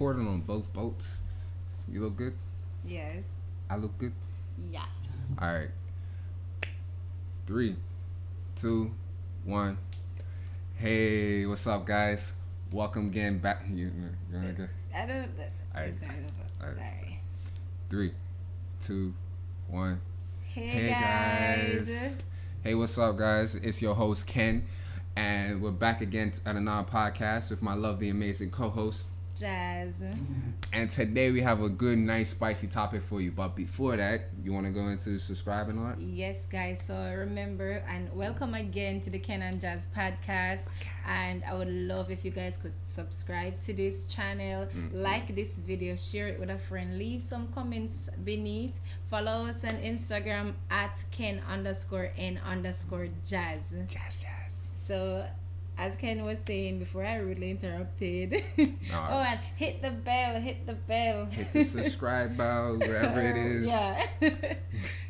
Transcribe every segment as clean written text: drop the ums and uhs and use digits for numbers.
recording on both boats. You look good? Yes. I look good? Yes. Alright. 3, 2, 1. Hey, what's up, guys? Welcome again back. You wanna go? I don't. Alright. Sorry. 3, 2, 1. Hey, guys. Hey, what's up, guys? It's your host, Ken. And we're back again at another podcast with my lovely, amazing co-host, Jazz. And today we have a good, nice, spicy topic for you. But before that, you want to go into subscribe and all that? Yes, guys. So remember and welcome again to the Ken and Jazz podcast. And I would love if you guys could subscribe to this channel, like this video, share it with a friend, leave some comments beneath. Follow us on Instagram at Ken_N_Jazz. Jazz. So, as Ken was saying before I rudely interrupted, No. and hit the bell. Hit the subscribe bell, wherever it is. Yeah.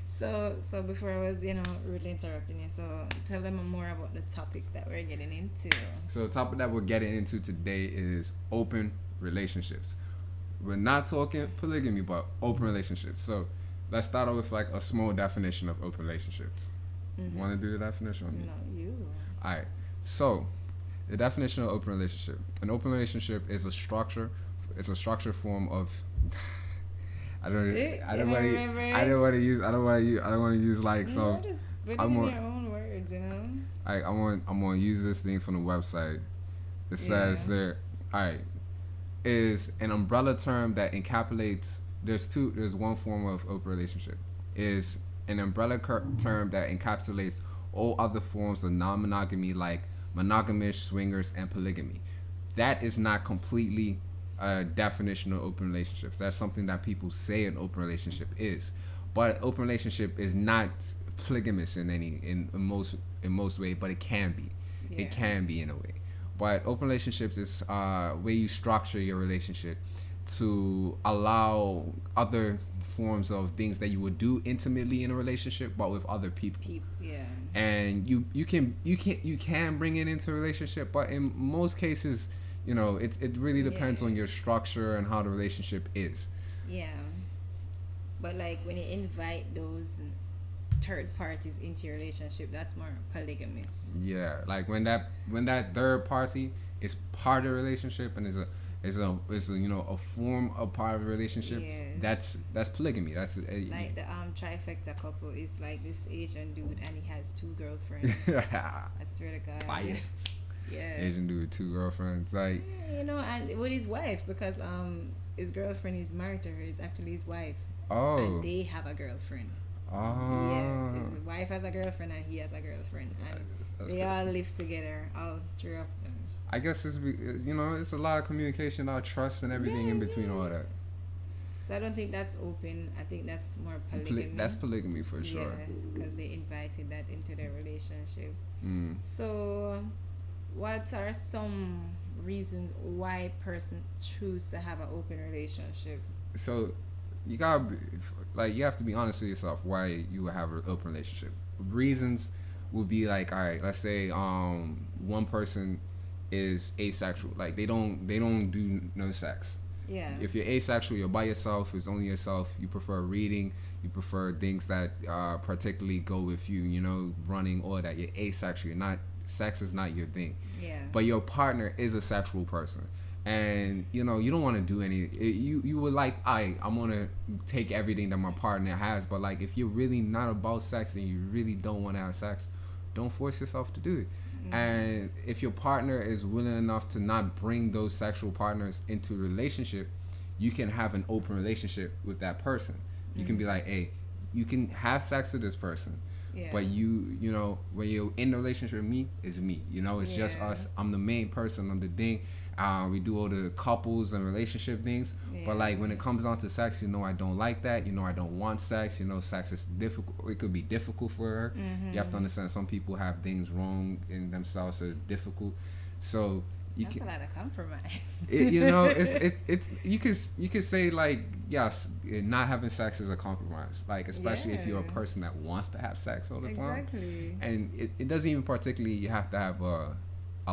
So before I was, rudely interrupting you, so tell them more about the topic that we're getting into. So the topic that we're getting into today is open relationships. We're not talking polygamy, but open relationships. So let's start off with like a small definition of open relationships. Want to do the definition? Or me? No, you. Alright, so the definition of open relationship. An open relationship is a structure. It's a structured form of. I don't want to use like so. Just put I'm it in on- your own words, I'm going to use this thing from the website. It says there. Alright, is an umbrella term that encapsulates. There's one form of open relationship. Is an umbrella term that encapsulates all other forms of non-monogamy like monogamous, swingers, and polygamy. That is not completely a definition of open relationships. That's something that people say an open relationship is. But open relationship is not polygamous in most way, but it can be. Yeah. It can be in a way. But open relationships is where you structure your relationship to allow other forms of things that you would do intimately in a relationship, but with other people. Yeah. And you can bring it into a relationship, but in most cases, it really depends on your structure and how the relationship is. Yeah. But like when you invite those third parties into your relationship, that's more polygamous. Yeah, like when that third party is part of the relationship and is a form of part of a relationship. Yes. That's polygamy. That's Like the trifecta couple is like this Asian dude and he has 2 girlfriends. I swear to God. Fire. Yeah. Asian dude with 2 girlfriends, like and with his wife, because his girlfriend is married to her, is actually his wife. oh And they have a girlfriend. Yeah. His wife has a girlfriend and he has a girlfriend, and That's they good. all live together, all 3 of them. I guess it's a lot of communication, a lot of trust and everything in between all that. So I don't think that's open. I think that's more polygamy. That's polygamy for sure. Yeah, because they invited that into their relationship. Mm. So, what are some reasons why a person choose to have an open relationship? So you have to be honest with yourself why you would have an open relationship. Reasons would be like, all right, let's say one person is asexual, like they don't do no sex. Yeah. If you're asexual, you're by yourself, it's only yourself, you prefer reading, you prefer things that particularly go with you, running, all that. You're asexual, sex is not your thing. Yeah. But your partner is a sexual person. And you don't want to do any. You would like, I'm gonna take everything that my partner has. But like, if you're really not about sex and you really don't want to have sex, don't force yourself to do it. And if your partner is willing enough to not bring those sexual partners into a relationship, you can have an open relationship with that person. You can be like, hey, you can have sex with this person. Yeah. But when you're in a relationship with me, it's me. It's just us. I'm the main person. I'm the thing. We do all the couples and relationship things. But like when it comes down to sex, I don't like that. I don't want sex. Sex is difficult. It could be difficult for her. You have to understand some people have things wrong in themselves, so it's difficult. So That's a lot of compromise. it's you could say like, yes, not having sex is a compromise, like especially if you're a person that wants to have sex all the time. Exactly. And it doesn't even particularly you have to have a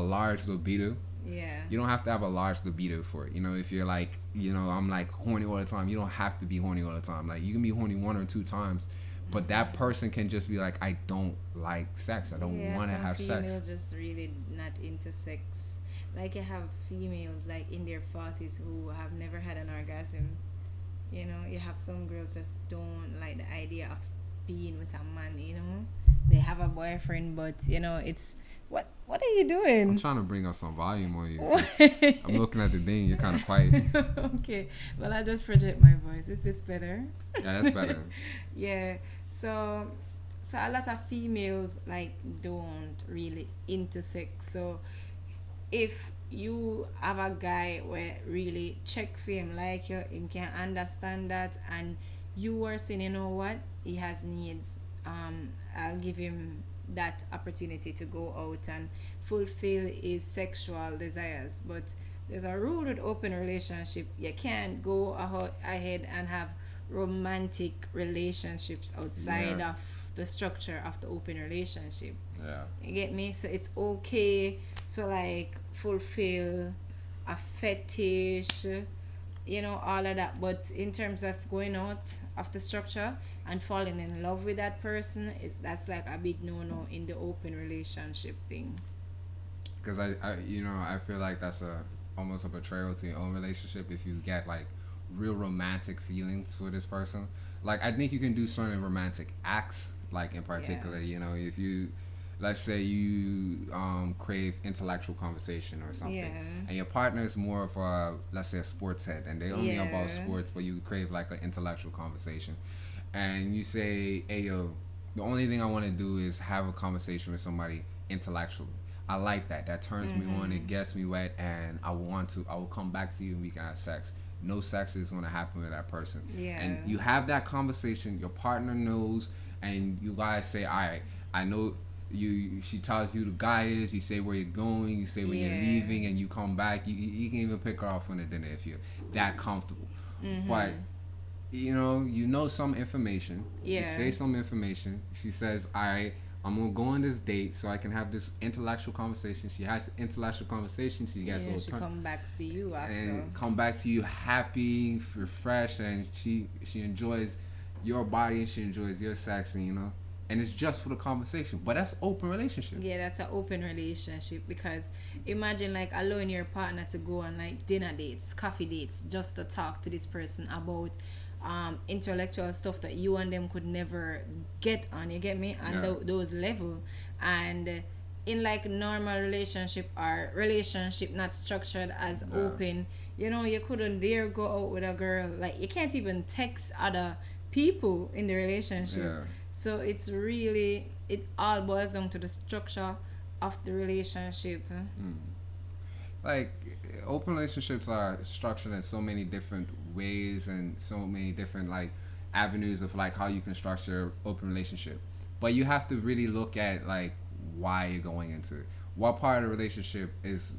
large libido Yeah. You don't have to have a large libido for it. You know, if you're like, you know, I'm like horny all the time, you don't have to be horny all the time. Like, you can be horny 1 or 2 times, but that person can just be like, I don't like sex. I don't want to have sex. Some females just really not into sex. Like, you have females like in their 40s who have never had an orgasm. You know, you have some girls just don't like the idea of being with a man, you know. They have a boyfriend, but, you know, it's... What are you doing? I'm trying to bring up some volume on you. I'm looking at the thing. You're kind of quiet. Okay. Well, I just project my voice. Is this better? Yeah, that's better. Yeah. So a lot of females, like, don't really into sex. So if you have a guy where really check for him, like you, him can understand that, and you are saying, you know what, he has needs, I'll give him that opportunity to go out and fulfill his sexual desires. But there's a rule with open relationship: you can't go ahead and have romantic relationships outside of the structure of the open relationship. Yeah. You get me? So it's okay to, like, fulfill a fetish, you know, all of that. But in terms of going out of the structure and falling in love with that person, that's like a big no-no in the open relationship thing. Because I feel like that's almost a betrayal to your own relationship if you get like real romantic feelings for this person. Like, I think you can do certain romantic acts, like, in particular, you know, if you, let's say you crave intellectual conversation or something, and your partner is more of a, let's say, a sports head, and they only about sports, but you crave like an intellectual conversation, and you say, hey yo, the only thing I want to do is have a conversation with somebody intellectually. I like that. That turns me on. It gets me wet, and I will come back to you and we can have sex. No sex is going to happen with that person. Yeah. And you have that conversation. Your partner knows, and you guys say, all right, I know you. She tells you the guy is. You say where you're going. You say when you're leaving, and you come back. You can even pick her off on the dinner if you're that comfortable. But you know some information. Yeah. You say some information. She says, all right, I'm gonna go on this date so I can have this intellectual conversation. She has the intellectual conversation. She gets she come back to you after. And come back to you happy, refreshed, and she enjoys your body and she enjoys your sex, and and it's just for the conversation. But that's open relationship. Yeah, that's an open relationship, because imagine, like, allowing your partner to go on, like, dinner dates, coffee dates, just to talk to this person about intellectual stuff that you and them could never get on, you get me, on those level. And in, like, normal relationship or relationship not structured as open, you couldn't dare go out with a girl, like, you can't even text other people in the relationship. So it's really, it all boils down to the structure of the relationship. Like, open relationships are structured in so many different ways and so many different, like, avenues of, like, how you can structure open relationship. But you have to really look at, like, why you're going into it. What part of the relationship is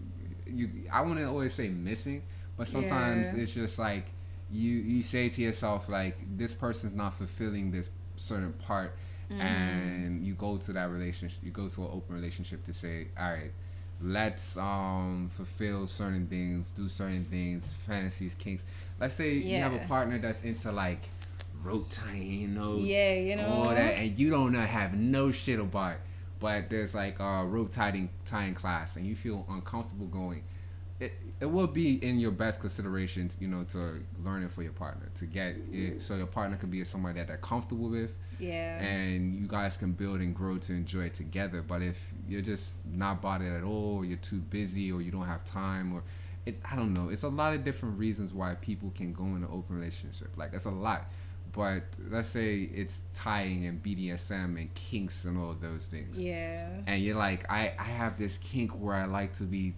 I wouldn't always say missing, but sometimes it's just like you say to yourself, like, this person's not fulfilling this certain part, and you go to that relationship, you go to an open relationship to say, all right, let's fulfill certain things, do certain things, fantasies, kinks. Let's say you have a partner that's into, like, rope tying, all that, and you don't have no shit about it, but there's like a rope tying class, and you feel uncomfortable going. It will be in your best considerations, to learn it for your partner, to get it so your partner can be somebody that they're comfortable with, and you guys can build and grow to enjoy it together. But if you're just not about it at all, or you're too busy, or you don't have time, or I don't know, it's a lot of different reasons why people can go in an open relationship. Like, it's a lot. But let's say it's tying and BDSM and kinks and all of those things. Yeah. And you're like, I have this kink where I like to be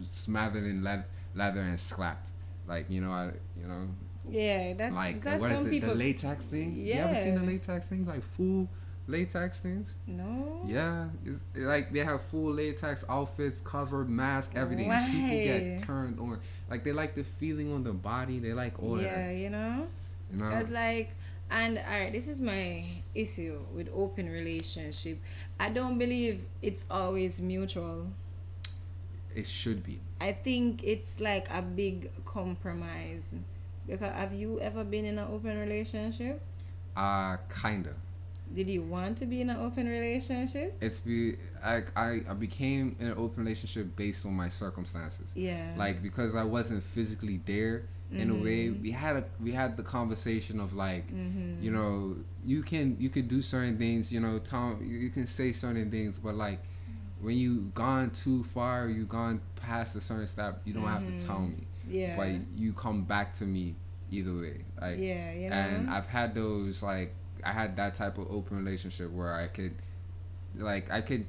smothered in leather and slapped. Like, Yeah, that's like, that's what some is it? people. The latex thing? Yeah. You ever seen the latex thing? Like, full latex things? No. Yeah. It's like they have full latex outfits, covered, mask, everything. Right. People get turned on. Like, they like the feeling on the body. They like all that. Yeah, That's like, and alright, this is my issue with open relationship. I don't believe it's always mutual. it should be. I think it's like a big compromise. Because have you ever been in an open relationship? Kinda. Did you want to be in an open relationship? I became in an open relationship based on my circumstances. Yeah. Like, because I wasn't physically there in a way. We had the conversation of like, you know, you could do certain things, you know, you can say certain things, but like when you gone too far, you gone past a certain step, you don't have to tell me. Yeah. But you come back to me either way. Like, yeah, you know. And I've had those, like, I had that type of open relationship where I could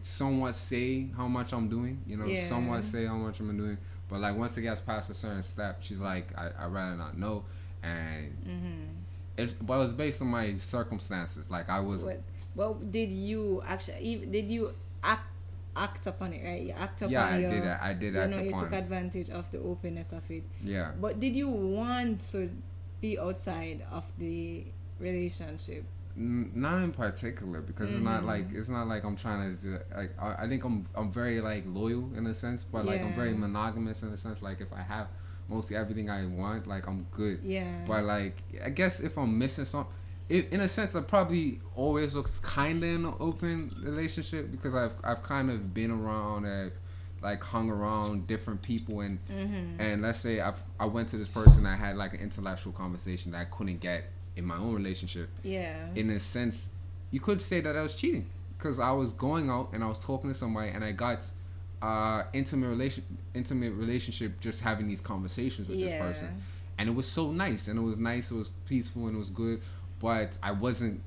somewhat say how much I'm doing, you know, somewhat say how much I'm doing, but like once it gets past a certain step, she's like, I'd rather not know, and it was based on my circumstances. Like I was. Well, did you act upon it, right? You act upon I did act upon it. You took advantage of the openness of it. Yeah. But did you want to be outside of the relationship? Not in particular, because it's not like I'm trying to do, like I think I'm very like loyal in a sense, but like I'm very monogamous in a sense. Like if I have mostly everything I want, like I'm good. Yeah. But like I guess if I'm missing something, in a sense, I probably always looks kind of in an open relationship because I've kind of been around, like hung around different people, and let's say I went to this person, I had like an intellectual conversation that I couldn't get in my own relationship. Yeah. In a sense, you could say that I was cheating because I was going out and I was talking to somebody and I got intimate relationship just having these conversations with this person, and it was so nice, and it was peaceful, and it was good. But I wasn't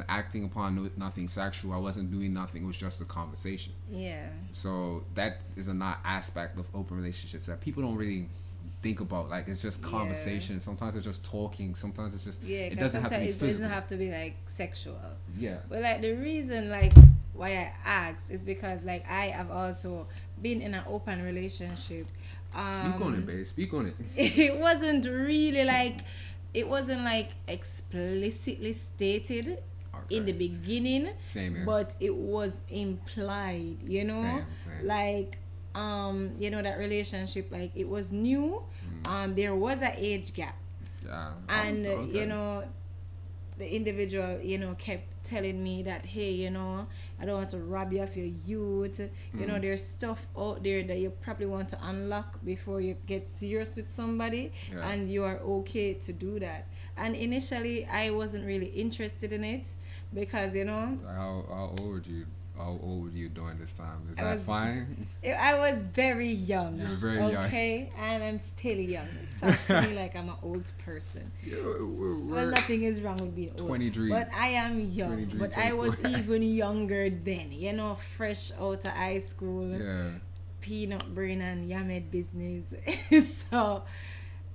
acting upon nothing sexual. I wasn't doing nothing. It was just a conversation. Yeah. So that is a not aspect of open relationships that people don't really think about. Like it's just conversation. Yeah. Sometimes it's just talking. Sometimes it's just it doesn't have to be physical. It doesn't have to be like sexual. Yeah. But like the reason like why I ask is because like I have also been in an open relationship. Speak on it, babe. Speak on it. It wasn't really like. It wasn't like explicitly stated in the beginning, but it was implied, you know, same. Like you know, that relationship, like it was new. There was an age gap, and you know, the individual, you know, kept telling me that, hey, you know, I don't want to rob you of your youth. You know, there's stuff out there that you probably want to unlock before you get serious with somebody, and you are okay to do that. And initially, I wasn't really interested in it because, you know, how old were you? How old were you during this time? Is that fine? I was very young. You were very young. Okay, and I'm still young. Talk to me like I'm an old person. Well, nothing is wrong with being old. 23. But I am young. But 24. I was even younger then. You know, fresh out of high school. Yeah. Peanut brain and Yamed business. So,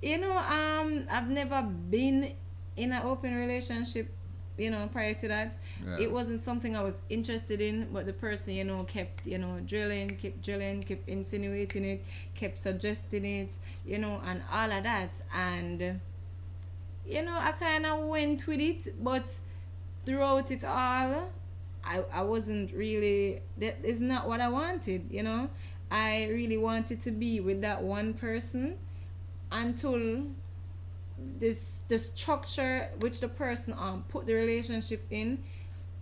you know, I've never been in an open relationship. You know, prior to that, it wasn't something I was interested in, but the person, you know, kept, you know, drilling, kept insinuating it, kept suggesting it, you know, and all of that. And, you know, I kind of went with it, but throughout it all, I wasn't really, that is not what I wanted, you know. I really wanted to be with that one person until the structure which the person put the relationship in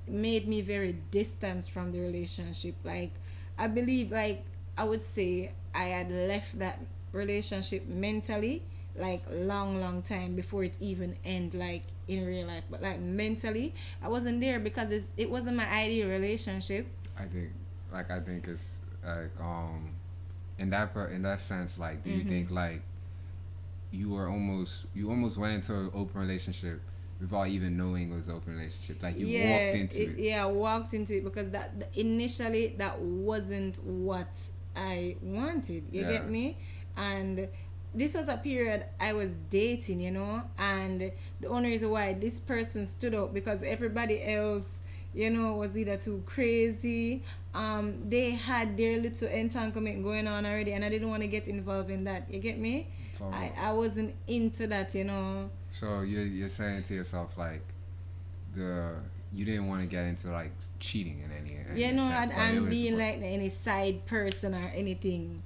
made me very distant from the relationship. Like I believe, like I would say I had left that relationship mentally like long time before it even end, like in real life. But like mentally I wasn't there because it wasn't my ideal relationship. I think it's like in that sense, like do you think like you almost went into an open relationship without even knowing it was an open relationship? Like you walked into it. Yeah, I walked into it because initially that wasn't what I wanted. You get me? And this was a period I was dating, you know, and the only reason why this person stood up because everybody else, you know, was either too crazy. They had their little entanglement going on already, and I didn't want to get involved in that. You get me? I wasn't into that, you know. So you're saying to yourself like you didn't want to get into like cheating in any you know, sense, and being like any side person or anything.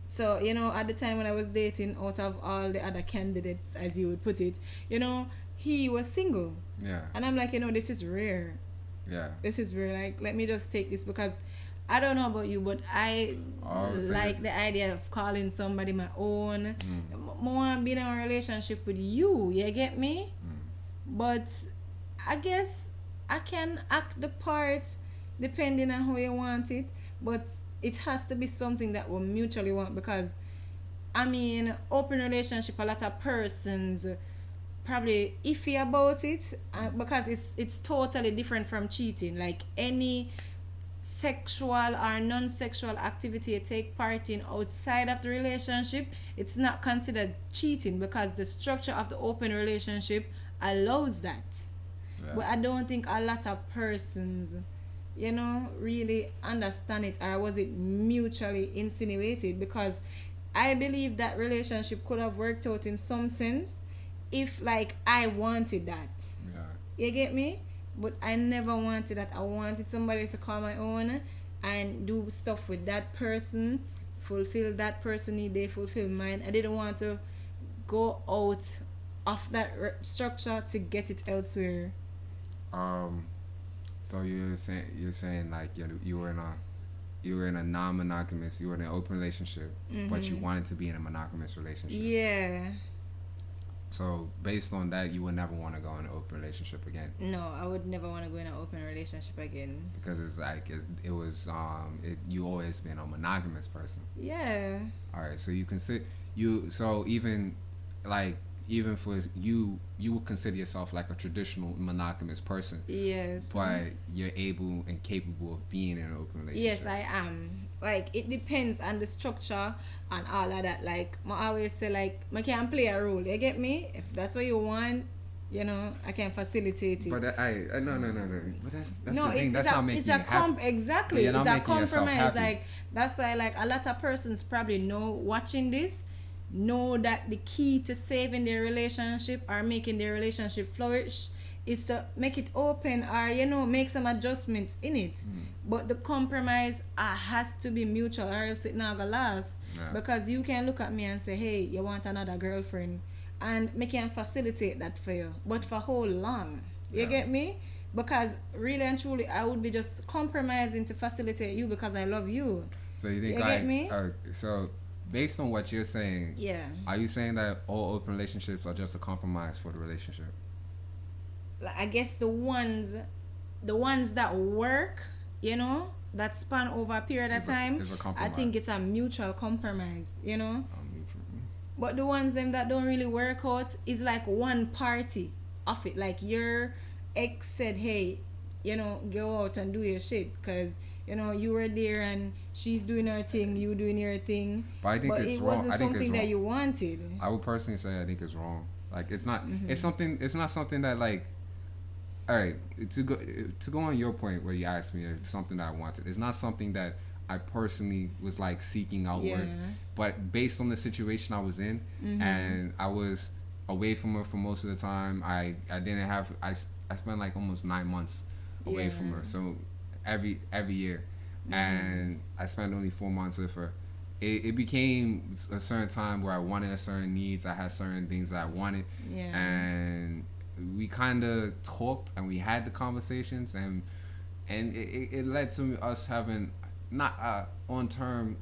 So, at the time when I was dating, out of all the other candidates, as you would put it, he was single. Yeah. And I'm like, this is rare. Yeah. This is rare. Like, let me just take this, because I don't know about you, but I like the idea of calling somebody my own. More being in a relationship with you. You get me? But I guess I can act the part depending on how you want it. But it has to be something that we mutually want, because open relationship, a lot of persons probably iffy about it, because it's totally different from cheating. Like any sexual or non-sexual activity you take part in outside of the relationship, it's not considered cheating, because the structure of the open relationship allows that. Yeah. But I don't think a lot of persons really understand it, or was it mutually insinuated, because I believe that relationship could have worked out in some sense if, like, I wanted that. Yeah. You get me? But I never wanted that. I wanted somebody to call my own and do stuff with that person, fulfill that person need, they fulfill mine. I didn't want to go out of that structure to get it elsewhere. So you're saying like you were in a non-monogamous, you were in an open relationship, but you wanted to be in a monogamous relationship. Yeah. So based on that, you would never want to go in an open relationship again. No, I would never want to go in an open relationship again. Because it's like you always been a monogamous person. Yeah. All right, so you consider even for you would consider yourself like a traditional monogamous person. Yes. But you're able and capable of being in an open relationship. Yes, I am. Like, it depends on the structure and all of that. Like, I always say, like, I can play a role. You get me? If that's what you want, I can facilitate it. But no. But that's no, the thing. That's not making you happy. Exactly. It's a compromise. Like, that's why, like, a lot of persons probably watching this, know that the key to saving their relationship or making their relationship flourish is to make it open, or make some adjustments in it. But the compromise has to be mutual, or else it not gonna last. Yeah. Because you can look at me and say, hey, you want another girlfriend, and me can facilitate that for you, but for how long? You get me? Because really and truly, I would be just compromising to facilitate you because I love you. So you think, you get me? So based on what you're saying, are you saying that all open relationships are just a compromise for the relationship? I guess the ones that work, that span over a period of time, I think it's a mutual compromise, Mutual. But the ones that don't really work out is like one party of it. Like your ex said, hey, go out and do your shit, because you were there and she's doing her thing, you doing your thing. But I think it's wrong. Wasn't something that you wanted. I would personally say I think it's wrong. Like, it's not. It's something. It's not something that, like. All right, to go on your point where you asked me if something that I wanted. It's not something that I personally was like seeking outwards. Yeah. But based on the situation I was in, and I was away from her for most of the time. I spent like almost 9 months away from her. So every year, and I spent only 4 months with her. It became a certain time where I wanted a certain needs. I had certain things that I wanted, and we kind of talked and we had the conversations, and it led to us having not a on-term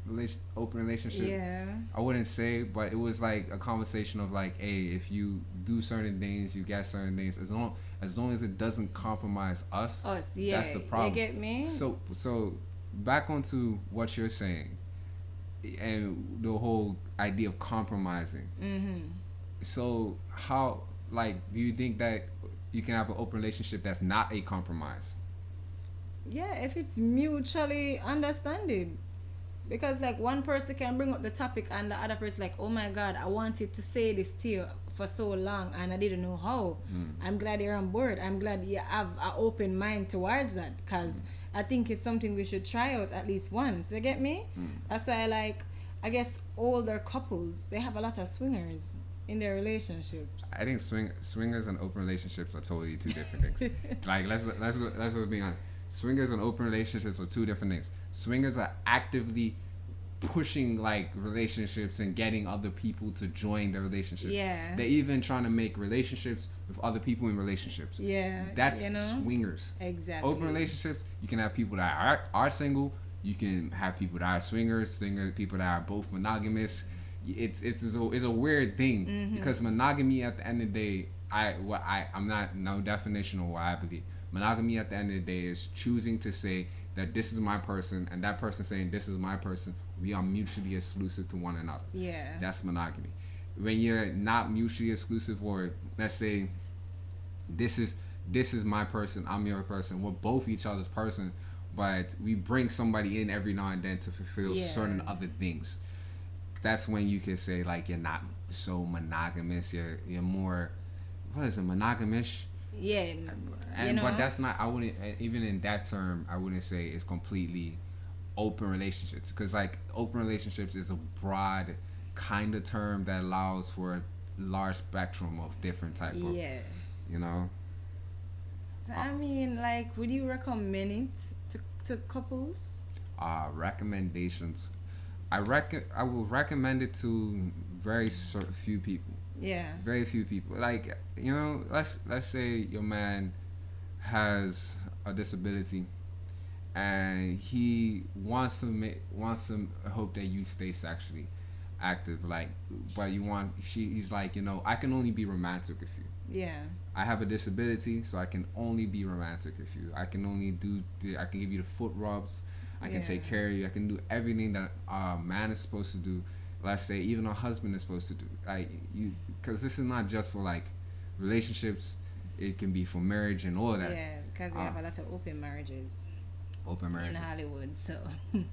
open relationship. Yeah. I wouldn't say, but it was like a conversation of like, hey, if you do certain things, you get certain things. As long as it doesn't compromise us, yeah. That's the problem. You get me? So back onto what you're saying, and the whole idea of compromising. So how, like, do you think that you can have an open relationship that's not a compromise? Yeah, if it's mutually understanding. Because, like, one person can bring up the topic and the other person like, oh my God, I wanted to say this to you for so long and I didn't know how. I'm glad you're on board. I'm glad you have an open mind towards that, because I think it's something we should try out at least once. You get me? That's why I guess older couples, they have a lot of swingers in their relationships. I think swingers and open relationships are totally two different things. Like, let's just be honest. Swingers and open relationships are two different things. Swingers are actively pushing like relationships and getting other people to join the relationship. Yeah. They're even trying to make relationships with other people in relationships. Yeah. That's swingers. Exactly. Open relationships, you can have people that are single. You can have people that are swingers, people that are both monogamous. It's a weird thing because monogamy at the end of the day, I'm not no definition of what I believe. Monogamy at the end of the day is choosing to say that this is my person and that person saying this is my person. We are mutually exclusive to one another. Yeah. That's monogamy. When you're not mutually exclusive, or let's say this is my person, I'm your person, we're both each other's person, but we bring somebody in every now and then to fulfill certain other things. That's when you can say like you're not so monogamous. You're more, what is it, monogamish? Yeah. But that's not. I wouldn't even in that term. I wouldn't say it's completely open relationships, because like open relationships is a broad kind of term that allows for a large spectrum of different type of. Yeah. You know. So, I mean, like, would you recommend it to couples? Recommendations. I will recommend it to very few people. Yeah. Very few people. Like, you know, let's say your man has a disability and he wants to hope that you stay sexually active, like, but he's like, you know, I can only be romantic with you. Yeah. I have a disability, so I can only be romantic with you. I can only I can give you the foot rubs. I can take care of you. I can do everything that a man is supposed to do. Let's say even a husband is supposed to do. Like you, because this is not just for like relationships. It can be for marriage and all that. Yeah, because you have a lot of open marriages. Open marriages in Hollywood. So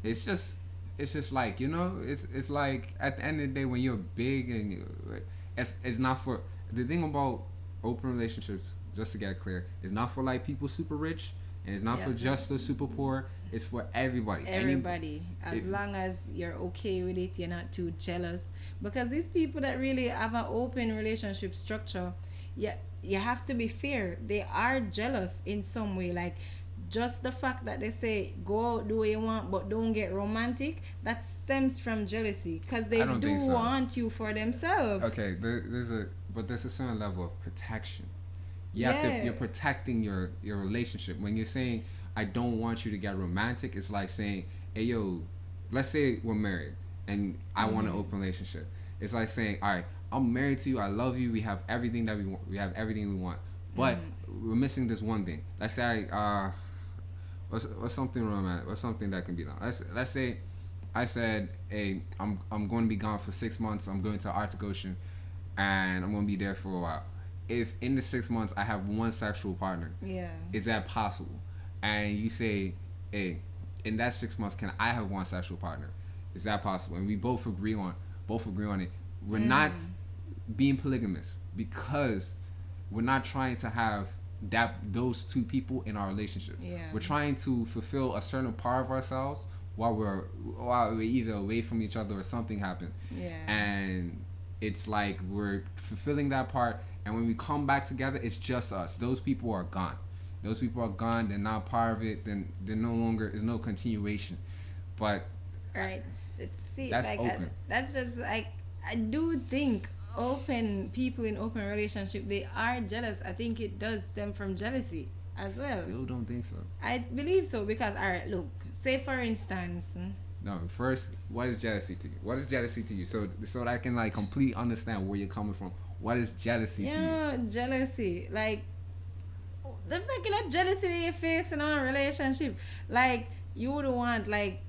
it's just like, you know, it's like at the end of the day when you're big and it's not for the thing about open relationships. Just to get clear, it's not for like people super rich. And it's not for just the super poor. It's for everybody. Everybody. As long as you're okay with it, you're not too jealous. Because these people that really have an open relationship structure, you have to be fair. They are jealous in some way. Like, just the fact that they say, go out, do what you want, but don't get romantic, that stems from jealousy. Because they do want you for themselves. Okay, there's a certain level of protection. You're protecting your relationship. When you're saying I don't want you to get romantic, it's like saying, hey yo, let's say we're married and I want an open relationship. It's like saying, all right, I'm married to you, I love you, we have everything that we want, but we're missing this one thing. Let's say what's something romantic, what's something that can be done. Let's say I said, hey, I'm going to be gone for 6 months, I'm going to Arctic Ocean and I'm going to be there for a while. If in the 6 months I have one sexual partner, is that possible? And you say, hey, in that 6 months, can I have one sexual partner? Is that possible? And we both agree on it. We're not being polygamous because we're not trying to have those two people in our relationships. Yeah. We're trying to fulfill a certain part of ourselves while we're either away from each other or something happened. Yeah. And it's like we're fulfilling that part. And when we come back together, it's just us. Those people are gone. They're not part of it. Then they're no longer, there's no continuation. But right, see, that's like open. That's just like, I do think people in open relationship, they are jealous. I think it does stem from jealousy as well. Still don't think so. I believe so because, all right, look, say for instance. No, first, what is jealousy to you? What is jealousy to you? So that I can like completely understand where you're coming from. What is jealousy to you? Jealousy, like the regular jealousy that you face in a relationship. Like, you would want like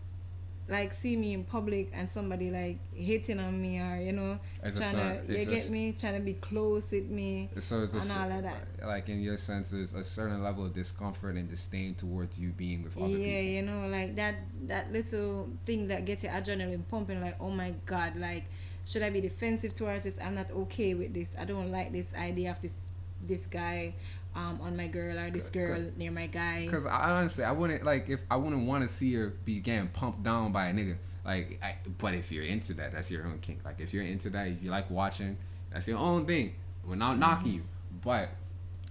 see me in public and somebody like hitting on me, or trying to be close with me, so it's and all of that. Like, in your sense, there's a certain level of discomfort and disdain towards you being with other people. Yeah, like that little thing that gets your adrenaline pumping, like, oh my god, like, should I be defensive towards this? I'm not okay with this. I don't like this idea of this guy on my girl, or this girl near my guy. Because honestly, I wouldn't want to see her be getting pumped down by a nigga. Like, but if you're into that, that's your own kink. Like, if you're into that, if you like watching, that's your own thing. We're not knocking you, but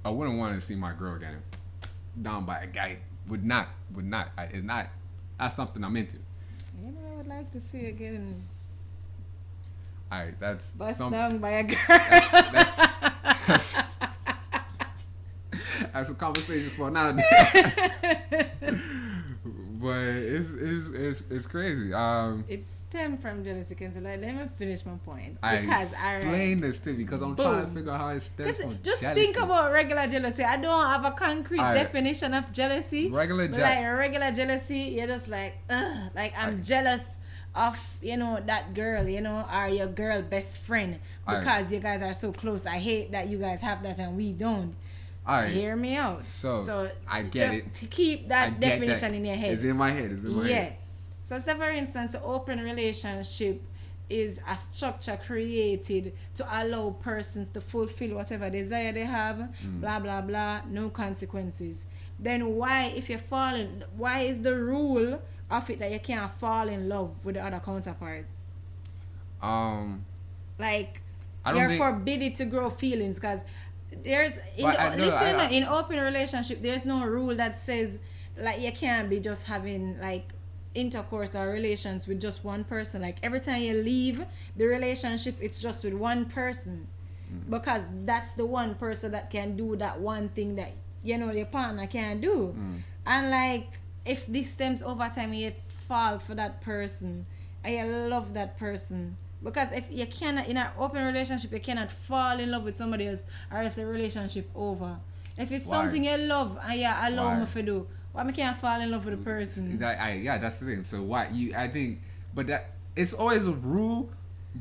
I wouldn't want to see my girl getting down by a guy. Would not. That's something I'm into. You know, I would like to see you getting Alright, that's bust down by a girl. that's that's a conversation for now. But it's crazy. It stemmed from jealousy. So like, let me finish my point. I Because explain this to me because I'm trying to figure out how it stems from just jealousy. think about regular jealousy. I don't have a concrete definition of jealousy. Regular regular jealousy, you're just like, ugh, like I'm jealous of, you know, that girl, you know, or your girl best friend because you guys are so close. I hate that you guys have that and we don't. Hear me out. So I get just it. To keep that definition in your head. It's in my head. Yeah. So say for instance, an open relationship is a structure created to allow persons to fulfill whatever desire they have, blah blah blah, no consequences. Then why is the rule of it that you can't fall in love with the other counterpart? Like you're forbidden to grow feelings because there's in open relationship there's no rule that says like you can't be just having like intercourse or relations with just one person. Like every time you leave the relationship it's just with one person because that's the one person that can do that one thing that, you know, your partner can't do. And like if this stems over time you fall for that person and you love that person. Because if you cannot, in an open relationship, you cannot fall in love with somebody else or else a relationship over. If it's something you love and you allow me to do, why me can't fall in love with the person? That's the thing. So I think, but that it's always a rule,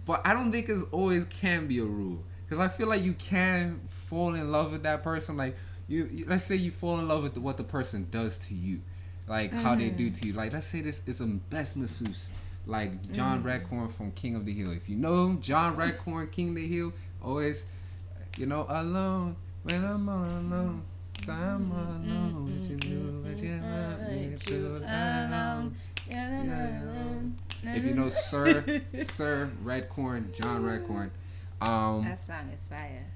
but I don't think it's always can be a rule. Because I feel like you can fall in love with that person. Like you let's say you fall in love with what the person does to you, like how they do to you. Like let's say this is a best masseuse. Like John Redcorn from King of the Hill. If you know him, John Redcorn, King of the Hill, always, you know, alone when I'm all alone. I'm alone, but you do what you love me to alone. If you know Sir Redcorn, John Redcorn, that song is fire.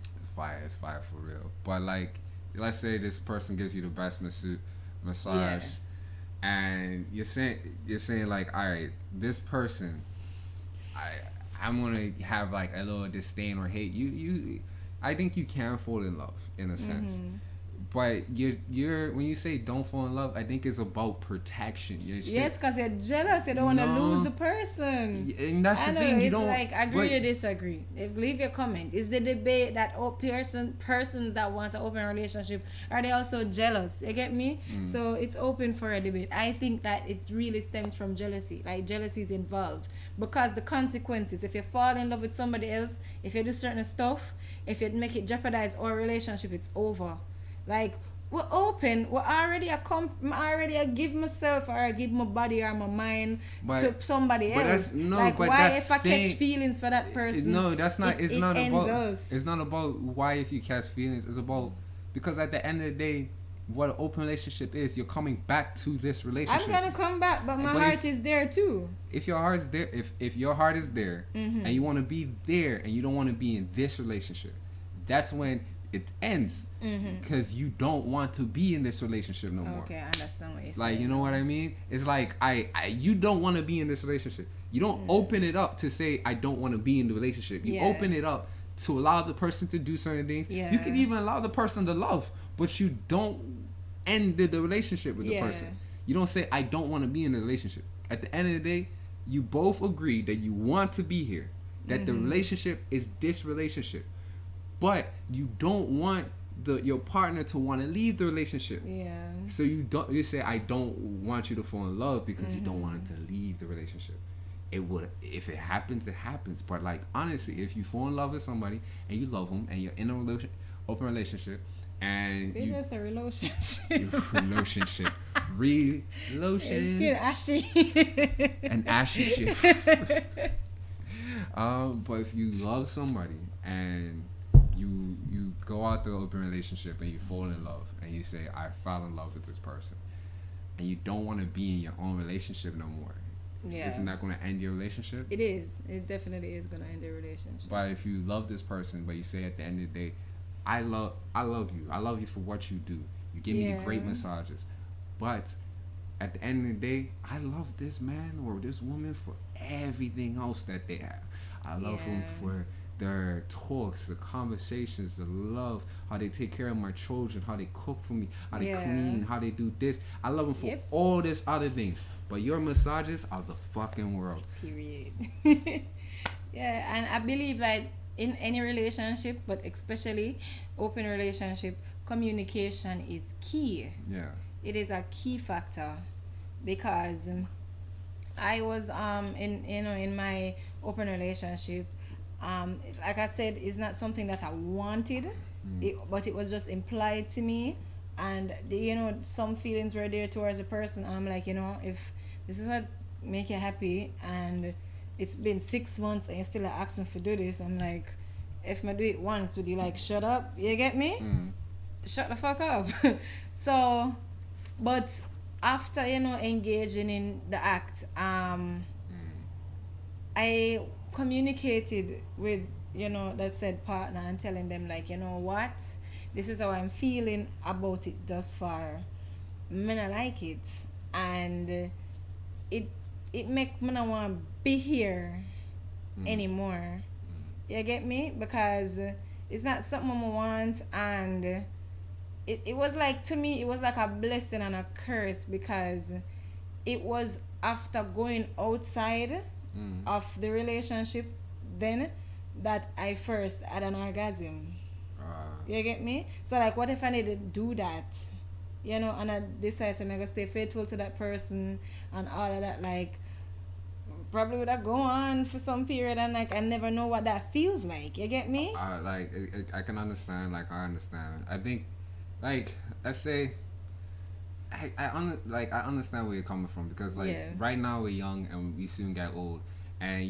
It's fire for real. But like, let's say this person gives you the best massage. And you're saying like, all right, this person, I'm gonna have like a little disdain or hate. I think you can fall in love in a sense, but you're when you say don't fall in love, I think it's about protection. Yes, because you're jealous. You don't want to lose the person. And that's the thing. You don't like agree or disagree. Leave your comment. Is the debate that persons that want an open relationship, are they also jealous? You get me? So it's open for a debate. I think that it really stems from jealousy. Like jealousy is involved because the consequences. If you fall in love with somebody else, if you do certain stuff, if you make it jeopardize our relationship, it's over. Like we're open. We're already I give myself or I give my body or my mind to somebody else. Why if I catch feelings for that person? No, that's not. It's not about. It's not about why if you catch feelings. It's about because at the end of the day, what an open relationship is, you're coming back to this relationship. I'm gonna come back, but my heart is there too. If your heart is there, if your heart is there, and you want to be there, and you don't want to be in this relationship, that's when it ends because you don't want to be in this relationship no more. Okay, I understand what you're saying. Like, you know what I mean? It's like you don't want to be in this relationship. You don't open it up to say I don't want to be in the relationship. You open it up to allow the person to do certain things. You can even allow the person to love, but you don't end the relationship with the person. You don't say I don't want to be in a relationship. At the end of the day, you both agree that you want to be here. That the relationship is this relationship. But you don't want your partner to want to leave the relationship. Yeah. So you say I don't want you to fall in love because you don't want him to leave the relationship. It would, if it happens, it happens. But like honestly, if you fall in love with somebody and you love them and you're in a open relationship and it's just a relationship. Relationship. It's good, ashy. An ashy shit. But if you love somebody and you go out the open relationship and you fall in love and you say I fell in love with this person and you don't want to be in your own relationship no more, isn't that going to end your relationship? It is. It definitely is going to end your relationship. But if you love this person but you say at the end of the day I love you for what you do, you give me great massages, but at the end of the day, I love this man or this woman for everything else that they have. I love them for their talks, the conversations, the love, how they take care of my children, how they cook for me, how they clean, how they do this. I love them for all this other things. But your massages are the fucking world. Period. Yeah, and I believe like in any relationship, but especially open relationship, communication is key. Yeah. It is a key factor because I was in my open relationship. Like I said, it's not something that I wanted, but it was just implied to me, and some feelings were there towards the person. I'm like, if this is what make you happy, and it's been 6 months and you still ask me to do this, I'm like, if I do it once, would you like shut up? You get me? Shut the fuck up. So, but after engaging in the act, I communicated with that said partner and telling them like, what, this is how I'm feeling about it thus far. Me not like it, and it make me not want to be here anymore. You get me? Because it's not something I want, and it was like, to me, it was like a blessing and a curse, because it was after going outside of the relationship then that I first had an orgasm. You get me? So like, what if I need to do that? And I decide I'm gonna stay faithful to that person and all of that, like, probably would have go on for some period, and like I never know what that feels like. You get me? I can understand. Like, I understand. I think, like, let's say, I understand where you're coming from, because like right now we're young and we soon get old. And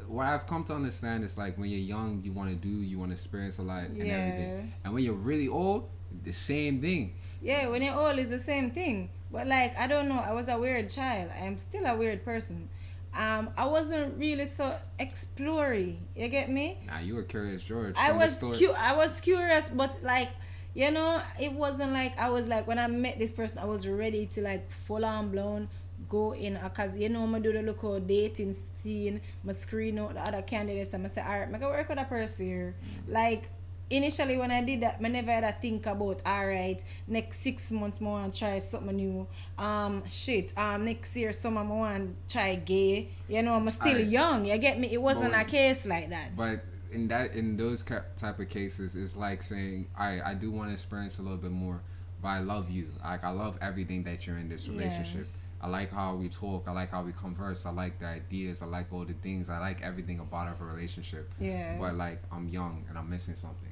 what I've come to understand is like, when you're young, you want to experience a lot and everything. And when you're really old, the same thing. Yeah, when you're old, it's the same thing. But like, I don't know, I was a weird child. I am still a weird person. I wasn't really so exploring. You get me? Nah, you were Curious George. I was curious, but like, it wasn't like I was like, when I met this person, I was ready to like full on blown go in, because I do the local dating scene, I screen out the other candidates, and I say, alright, I can work with a person here. Like, initially when I did that, I never had to think about, alright, next 6 months I want to try something new. Next year summer I want to try gay. I'm still young. You get me? It wasn't a case like that. But in those type of cases, it's like saying, I do want to experience a little bit more, but I love you. Like, I love everything that you're in this relationship. I like how we talk. I like how we converse. I like the ideas. I like all the things. I like everything about our relationship. Yeah. But like, I'm young and I'm missing something.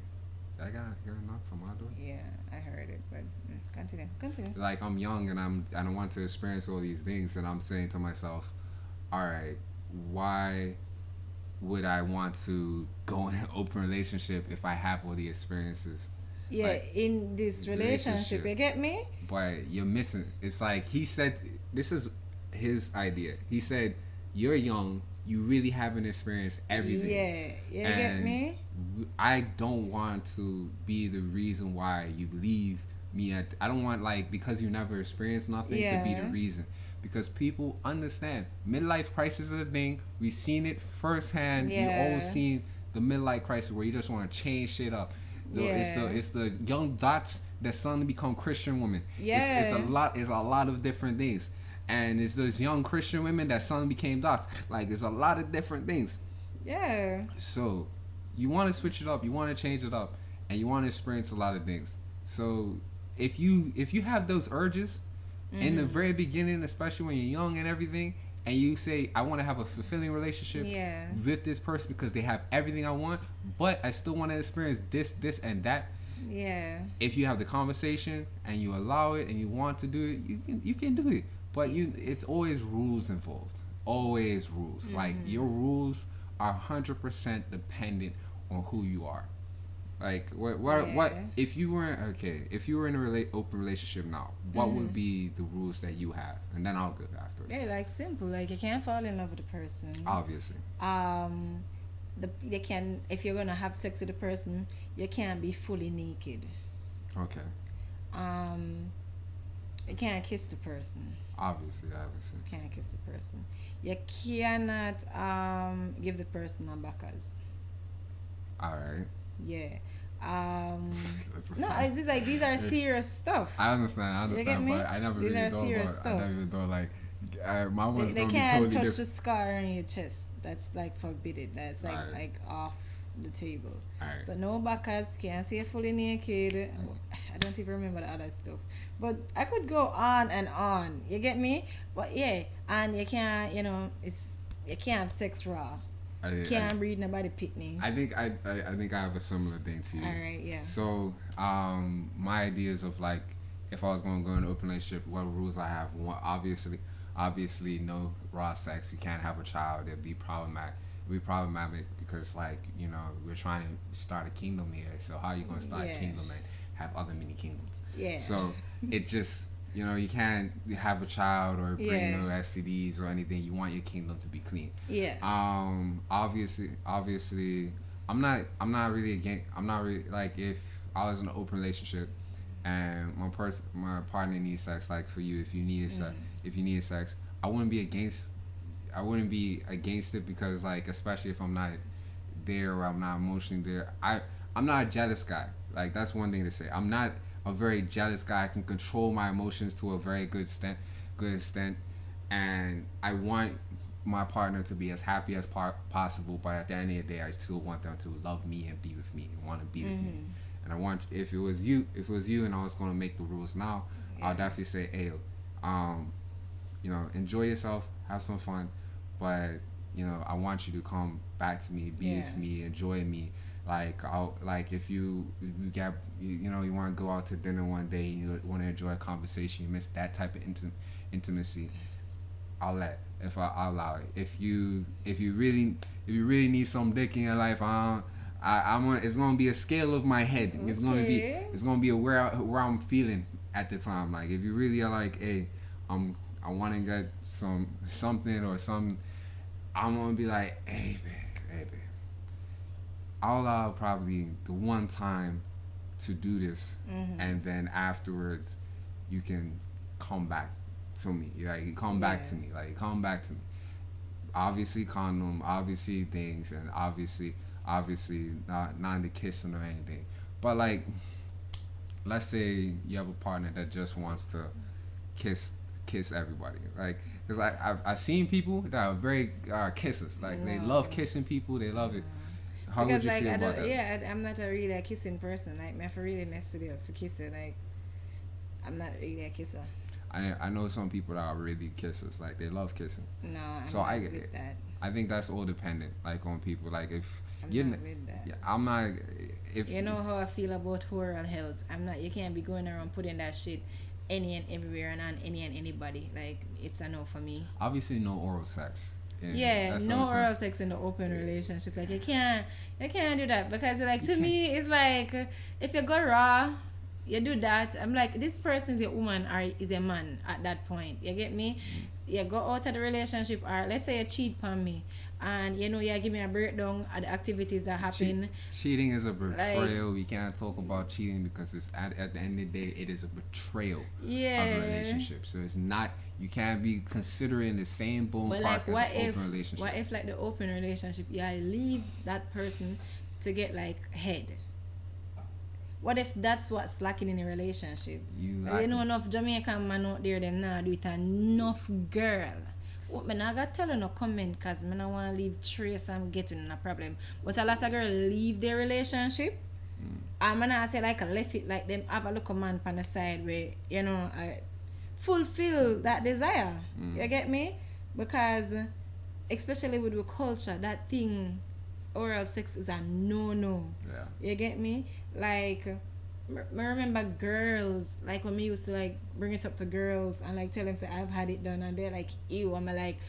Did I hear a knock from my door? Yeah, I heard it, but continue. Like, I'm young and I want to experience all these things, and I'm saying to myself, all right, why would I want to go in an open relationship if I have all the experiences? Yeah, like, in this relationship, you get me? But you're missing. It's like, he said, this is his idea. He said, you're young, you really haven't experienced everything. Yeah, you get me? I don't want to be the reason why you leave me I don't want, like, because you never experienced nothing to be the reason. Because people understand midlife crisis is a thing. We've seen it firsthand. We all seen the midlife crisis where you just want to change shit up. It's the young dots that suddenly become Christian women. It's a lot of different things. And it's those young Christian women that suddenly became dots. Like, it's a lot of different things. Yeah. So you want to switch it up, you want to change it up, and you want to experience a lot of things. So if you have those urges in the very beginning, especially when you're young and everything, and you say, I want to have a fulfilling relationship with this person because they have everything I want, but I still want to experience this and that. Yeah. If you have the conversation and you allow it and you want to do it, you can do it. But it's always rules involved. Always rules. Like, your rules are 100% dependent on who you are. Like, what if you were in a open relationship now, what would be the rules that you have? And then I'll go afterwards. Yeah, like, simple. Like, you can't fall in love with a person. Obviously. If you're gonna have sex with a person, you can't be fully naked. Okay. You can't kiss the person. Obviously. You can't kiss the person. You cannot give the person a backers. All right. Yeah. No, it's just like these are serious stuff. I understand, You get me? but I never These really are thought serious about. I stuff. never even thought like my one's They gonna be can't totally touch different. the scar on your chest. That's like forbidden. That's like Right. like off the table. Alright. So no backers, can't see fully naked. I don't even remember the other stuff. But I could go on and on. You get me? But yeah, and you can't, you can't have sex raw. Can't breathe nobody pitney. I think I have a similar thing to you. Alright, yeah. So my ideas of like if I was gonna go in an open relationship, what rules I have? One, obviously no raw sex. You can't have a child. It'd be problematic. Because like we're trying to start a kingdom here. So how are you gonna start a kingdom and have other mini kingdoms? Yeah. So it just you can't have a child or bring no STDs or anything. You want your kingdom to be clean. Yeah. Obviously, I'm not really like if I was in an open relationship and my partner needs sex. Like for you, if you needed sex, I wouldn't be against it because like especially if I'm not there or I'm not emotionally there. I'm not a jealous guy. Like that's one thing to say. I'm not a very jealous guy. I can control my emotions to a very good extent, and I want my partner to be as happy as possible. But at the end of the day, I still want them to love me and be with me and want to be with me. And I want if it was you, and I was going to make the rules now, I'll definitely say, hey, enjoy yourself, have some fun, but I want you to come back to me, be with me, enjoy me. Like if you get you want to go out to dinner one day, you want to enjoy a conversation, you miss that type of intimacy, I'll allow it. If you really need some dick in your life, it's gonna be a scale of my head. Okay. It's gonna be where I'm feeling at the time. Like if you really are like, hey, I want to get something or some, I'm gonna be like, hey babe, I'll allow probably the one time to do this, and then afterwards you can come back to me. Like come back to me. Obviously condom, obviously things, and obviously not the kissing or anything. But like, let's say you have a partner that just wants to kiss everybody. Like, because I've seen people that are very kissers. Like they love kissing people. They love it. How would you feel about that? Yeah, I'm not a really a kissing person. Like, me have to really mess with you for kissing. Like, I'm not really a kisser. I know some people that are really kissers. Like, they love kissing. No, I'm not with that. I think that's all dependent, like, on people. Like, if I'm not with that. Yeah, I'm not. If you know how I feel about oral health, I'm not. You can't be going around putting that shit any and everywhere and on any and anybody. Like, it's a no for me. Obviously, no oral sex. No oral sex in the open relationship. Like you can't do that because like to me it's like if you go raw, you do that. I'm like this person is a woman or is a man at that point. You get me? You go out of the relationship or let's say you cheat on me and you give me a breakdown of the activities that happen. Cheating is a betrayal. Like, we can't talk about cheating because it's at the end of the day it is a betrayal of a relationship. So it's not, you can't be considering the same ballpark like, as an open relationship. What if like the open relationship leave that person to get like head? What if that's what's lacking in a relationship? You know enough Jamaican man out there them now do it enough girl. I not gonna tell you no comment because I don't want to leave trace and get in a problem. But a lot of girls leave their relationship and I'm not say like I left it like them have a look man on the side where I fulfill that desire. You get me? Because especially with the culture, that thing oral sex is a no. You get me? Like I remember girls, like when we used to like bring it up to girls and like tell them say I've had it done and they're like ew. I'm like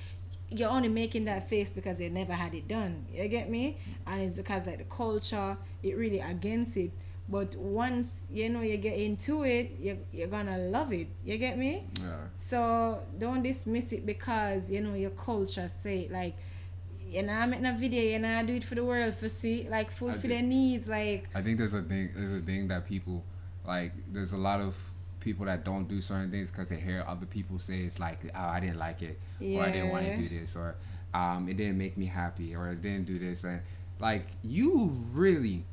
you're only making that face because you never had it done. You get me? And it's because like the culture, it really against it. But once you get into it, you're gonna love it. You get me? Yeah. So don't dismiss it because your culture say like I'm making a video, do it for the world for see, like fulfill their needs. Like I think there's a thing that people like. There's a lot of people that don't do certain things because they hear other people say it's like, oh, I didn't like it, or I didn't want to Yeah. do this, or it didn't make me happy, or it didn't do this, and like you really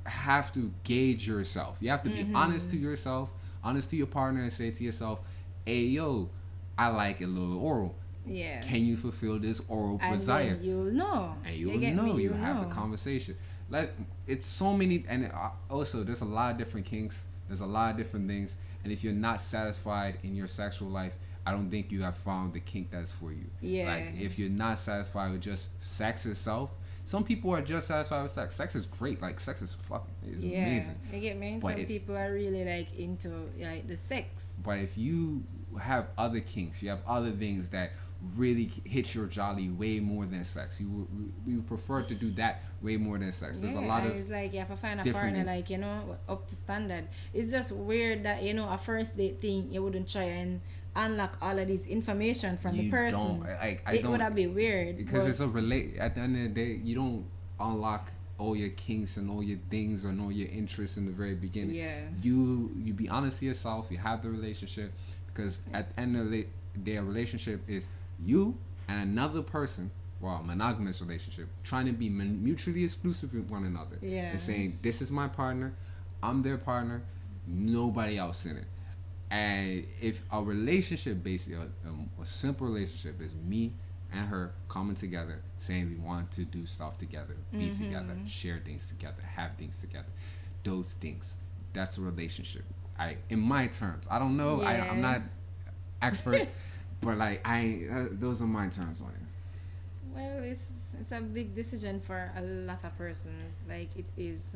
have to gauge yourself. You have to be honest to yourself, honest to your partner, and say to yourself, "Hey, yo, I like a little oral. Yeah. Can you fulfill this oral And desire?" then you'll know. And You you'll get know. me? You You'll have know. the conversation. Like it's so many, and also there's a lot of different kinks. There's a lot of different things, and if you're not satisfied in your sexual life, I don't think you have found the kink that's for you. Yeah. Like if you're not satisfied with just sex itself, some people are just satisfied with sex. Sex is great. Like sex is fucking, it's Yeah. amazing. You get me? But Some if- people are really like into like the sex. But if you have other kinks, you have other things that really hit your jolly way more than sex. You prefer to do that way more than sex. There's a lot and of it's like you have to find a different partner things. like, you know, up to standard. It's just weird that, you know, a first date thing you wouldn't try and unlock all of this information from the you person. don't. I It don't would have been weird. because but it's a relate. At the end of the day, you don't unlock all your kinks and all your things and all your interests in the very beginning. Yeah. You be honest to yourself. You have the relationship because at the end of the day, a relationship is you and another person. Well, a monogamous relationship, trying to be mutually exclusive with one another. Yeah. And saying, this is my partner, I'm their partner, nobody else in it. And if a relationship, basically, a simple relationship is me and her coming together, saying we want to do stuff together, be together, share things together, have things together, those things, that's a relationship. In my terms, I don't know, Yeah. I'm not expert, but like those are my terms on it. Well, it's a big decision for a lot of persons. Like it is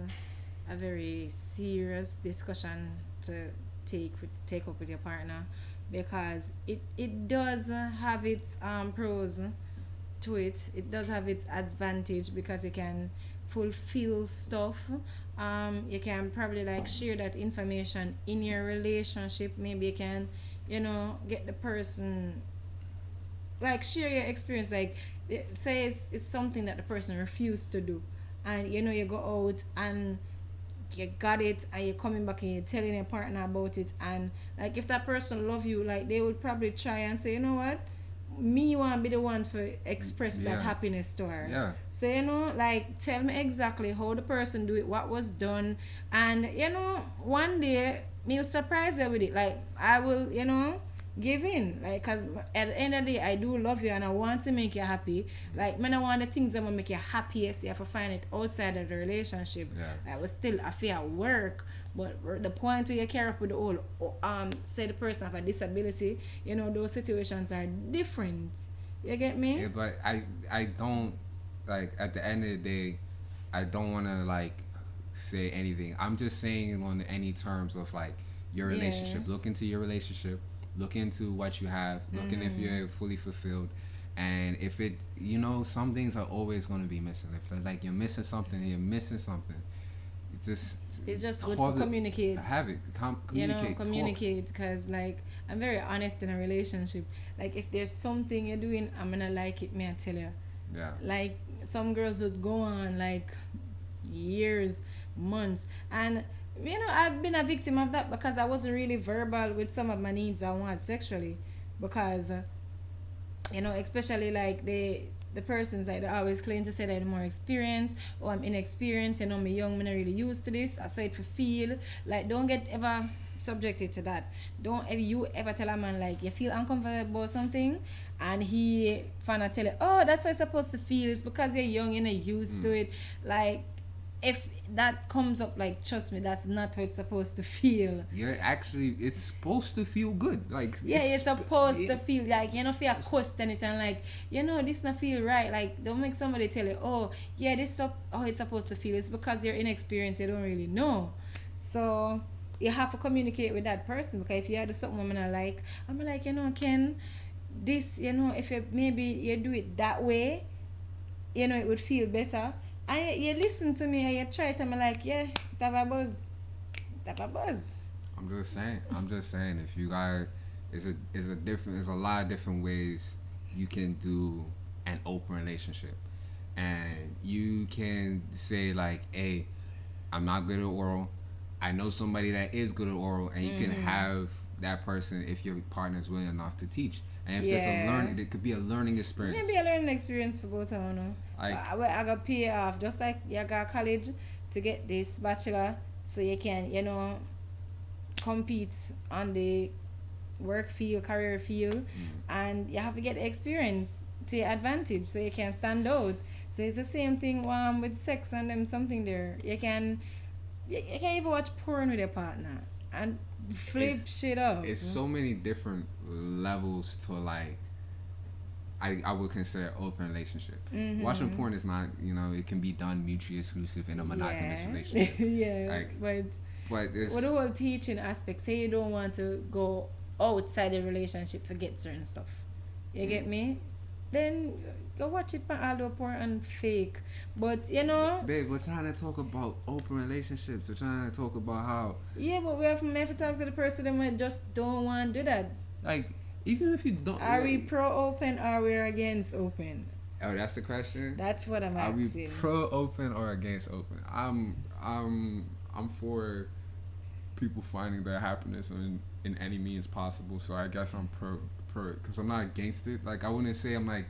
a very serious discussion to take up with your partner, because it does have its pros to it. It does have its advantage because you can fulfill stuff. You can probably like share that information in your relationship. Maybe you can, you know, get the person like share your experience. Like say it's something that the person refused to do, and you know you go out and you got it, and you're coming back and you're telling your partner about it, and like if that person love you, like they would probably try and say, you know what, me want to be the one for express that Yeah. happiness to her. Yeah. So you know, like tell me exactly how the person do it, what was done, and you know, one day me'll surprise you with it. Like I will, you know, give in, like, cause at the end of the day, I do love you and I want to make you happy. Like, man, I want the things that will make you happiest. You have to find it outside of the relationship. Yeah. I was still I feel work, but the point where you care up with the whole say the person have a disability, you know, those situations are different. You get me? Yeah, but I don't, like, at the end of the day, I don't want to like say anything. I'm just saying on any terms of like your Yeah. relationship. Look into your relationship. Look into what you have. Look in if you're fully fulfilled. And if it, you know, some things are always going to be missing. If like you're missing something, you're missing something. It's just good call to communicate. Have it. Communicate. You know, talk. communicate, because like I'm very honest in a relationship. Like if there's something you're doing, I'm gonna like it, may I tell you. Yeah. Like some girls would go on like years, months, and you know I've been a victim of that because I wasn't really verbal with some of my needs I want sexually, because you know, especially like the persons like they always claim to say that they're more experienced or I'm inexperienced, you know, me young, me not really used to this. I saw it for feel. Like don't get ever subjected to that. Don't ever you ever tell a man like you feel uncomfortable about something and he finna tell you, oh, that's how it's supposed to feel. It's because you're young, you're not used to it. Like if that comes up, like trust me, that's not how it's supposed to feel. Yeah, actually, it's supposed to feel good. Like Yeah, you're supposed to it- feel like, you know, feel question it and like, you know, this not feel right. Like don't make somebody tell you, oh yeah, this is how it's supposed to feel. It's because you're inexperienced, you don't really know. So you have to communicate with that person, because if you had something I'm like, you know, Ken, this, you know, if you maybe you do it that way, you know, it would feel better. And you listen to me and you try it, and I'm like, yeah, have a buzz. I'm just saying. If you guys, it's a lot of different ways you can do an open relationship, and you can say like, hey, I'm not good at oral. I know somebody that is good at oral, and you can have that person if your partner is willing enough to teach. And if there's a learning, it could be a learning experience. Maybe a learning experience for both of you. Like, I got pay off, just like you got college to get this bachelor, so you can, compete on the work field, career field, and you have to get experience to your advantage, so you can stand out. So it's the same thing with sex and them something there. You can even watch porn with your partner and flip shit up. It's so many different levels to like. I would consider open relationship. Watching porn is not, it can be done mutually exclusive in a monogamous relationship. But it's, with the whole teaching aspect, say you don't want to go outside the relationship to get certain stuff. You get me? Then go watch it on although porn and fake. But babe, we're trying to talk about open relationships. We're trying to talk about how. Yeah, but we have to talk to the person that just don't want to do that. Like, even if you don't. Are we pro open or we against open? Oh, that's the question? That's what I'm asking. Are we pro open or against open? I'm for people finding their happiness in any means possible. So I guess I'm pro because I'm not against it. Like, I wouldn't say I'm like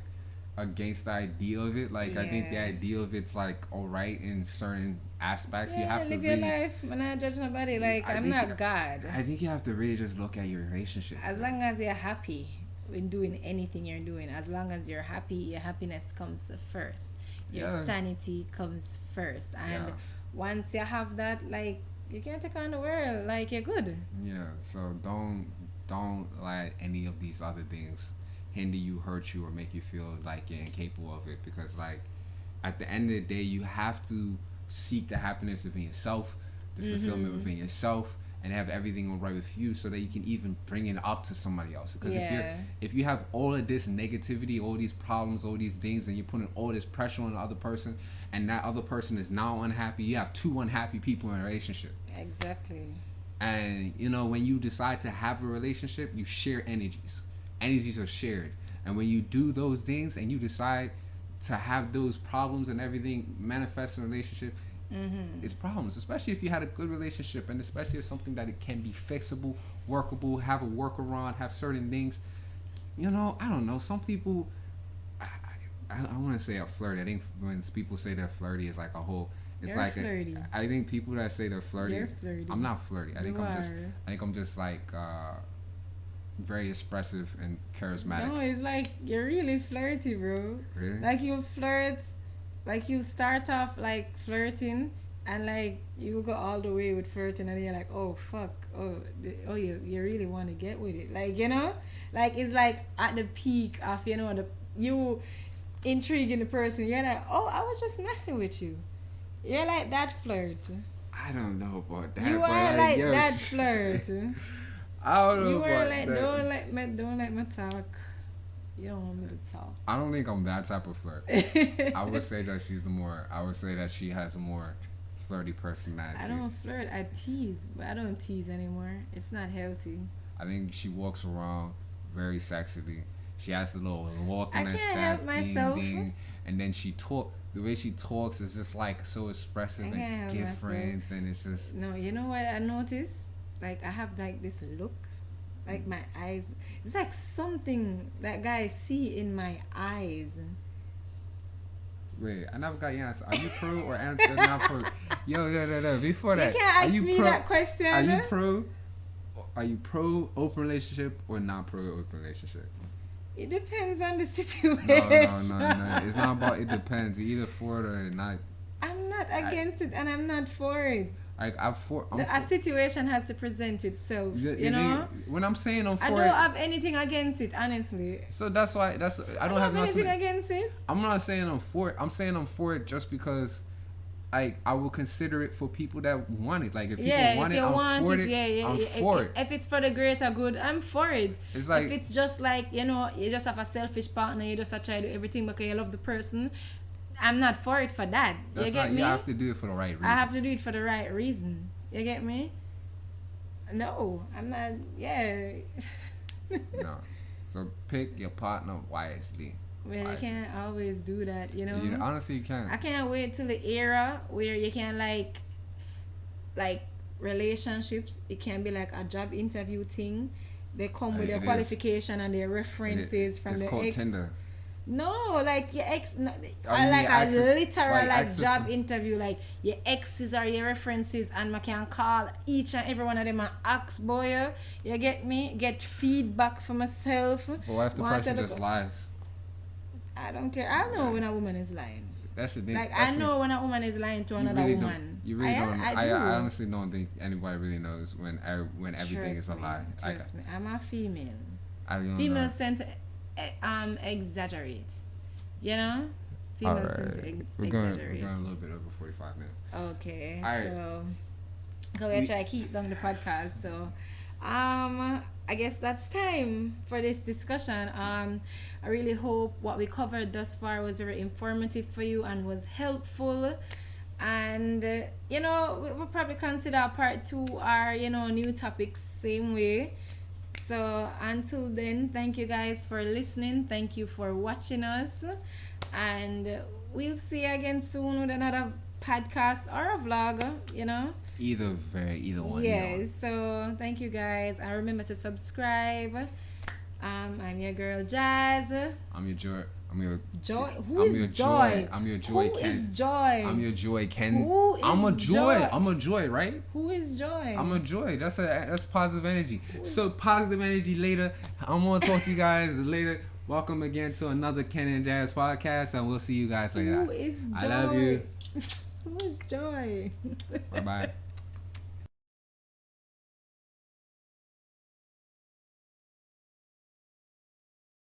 against the idea of it. Like, I think the idea of it's like alright in certain aspects. You have to live your life. I'm not judging nobody. Like, I'm not God. I think you have to really just look at your relationship. As long as you're happy in doing anything you're doing, as long as you're happy, your happiness comes first. Your sanity comes first. And once you have that, like, you can't take on the world. Like, you're good. Yeah. So don't let any of these other things hinder you, hurt you, or make you feel like you're incapable of it. Because, like, at the end of the day, you have to seek the happiness within yourself, the fulfillment within yourself, and have everything right with you, so that you can even bring it up to somebody else. Because if you have all of this negativity, all these problems, all these things, and you're putting all this pressure on the other person, and that other person is now unhappy, you have two unhappy people in a relationship. Exactly. And when you decide to have a relationship, you share energies. Energies are shared, and when you do those things and you decide to have those problems and everything manifest in a relationship, it's problems, especially if you had a good relationship, and especially if something that it can be fixable, workable, have a workaround, have certain things. I don't know. Some people, I want to say a flirt. I think when people say they're flirty, it's like a whole. It's You're like flirty. I think people that say they're flirty. You're flirty. I'm not flirty. I think I'm just like very expressive and charismatic. No, it's like you're really flirty, bro. Really? Like you flirt, like you start off like flirting, and like you go all the way with flirting, and you're like, oh fuck, you really want to get with it, like like it's like at the peak of you intriguing the person. You're like, oh, I was just messing with you. You're like that flirt. I don't know about that. You are like that flirt. I don't know you about are like that. Don't let me talk. You don't want me to talk. I don't think I'm that type of flirt. I would say that she has a more flirty personality. I don't flirt. I tease, but I don't tease anymore. It's not healthy. I think she walks around very sexily. She has the little walking I can't help myself. Ding, and then the way she talks is just like so expressive and different, and it's just. No, you know what I noticed? Like, I have like this look, like my eyes. It's like something that guys see in my eyes. Wait, I never got your answer. Are you pro or not pro? Yo, no. Before that, you can't ask me that question. Are you pro open relationship or not pro open relationship? It depends on the situation. No. It's not about it depends. You're either for it or not. I'm not against it, and I'm not for it. Like a situation has to present itself. When I'm saying I'm for it, I don't have anything against it, honestly. So that's why I don't have anything against it. I'm not saying I'm for it. I'm saying I'm for it just because. I will consider it for people that want it. Like if people want it, I'm for it. I'm for it. If it's for the greater good, I'm for it. It's like, if it's just like you just have a selfish partner, you just try to do everything because you love the person, I'm not for it for that. You get me? You have to do it for the right reason. I have to do it for the right reason. You get me? No, I'm not. Yeah. No. So pick your partner wisely. Well, you can't always do that, Honestly, you can. I can't wait till the era where you can like relationships, it can be like a job interview thing. They come with their It is. qualification and their references from It's the called ex. Tinder. No, like your ex. No, I I mean, like your a access- literal like like access job to- interview. Like your exes or your references, and I can call each and every one of them and ask, boy, you get me? Get feedback for myself. But what if the Wanted person to just go- lies? I don't care. I know when a woman is lying. That's the thing. Like That's I know when a woman is lying to You another really woman. don't. You really don't. I do. I honestly don't think anybody really knows when everything is a lie. Trust me. I'm a female. I don't know. Females tend to exaggerate. You know? Females tend to We're going exaggerate. a little bit over 45 minutes. Okay. All right. So we're trying to keep down the podcast. So I guess that's time for this discussion. I really hope what we covered thus far was very informative for you and was helpful. And we'll probably consider part 2 our new topics same way. So until then, thank you guys for listening. Thank you for watching us, and we'll see you again soon with another podcast or a vlog. Either one. Yes. So thank you guys, and remember to subscribe. I'm your girl Jazz. I'm your Joy. I'm your Joy. I'm Who is your Joy? I'm your Joy Who Ken. is Joy? I'm your Joy Ken. Who is I'm a joy. Joy? I'm a joy, right? Who is Joy? I'm a joy. That's positive energy. So positive energy later. I'm gonna talk to you guys later. Welcome again to another Ken and Jazz podcast, and we'll see you guys later. Who is Joy? I love you. Who is Joy? Bye bye.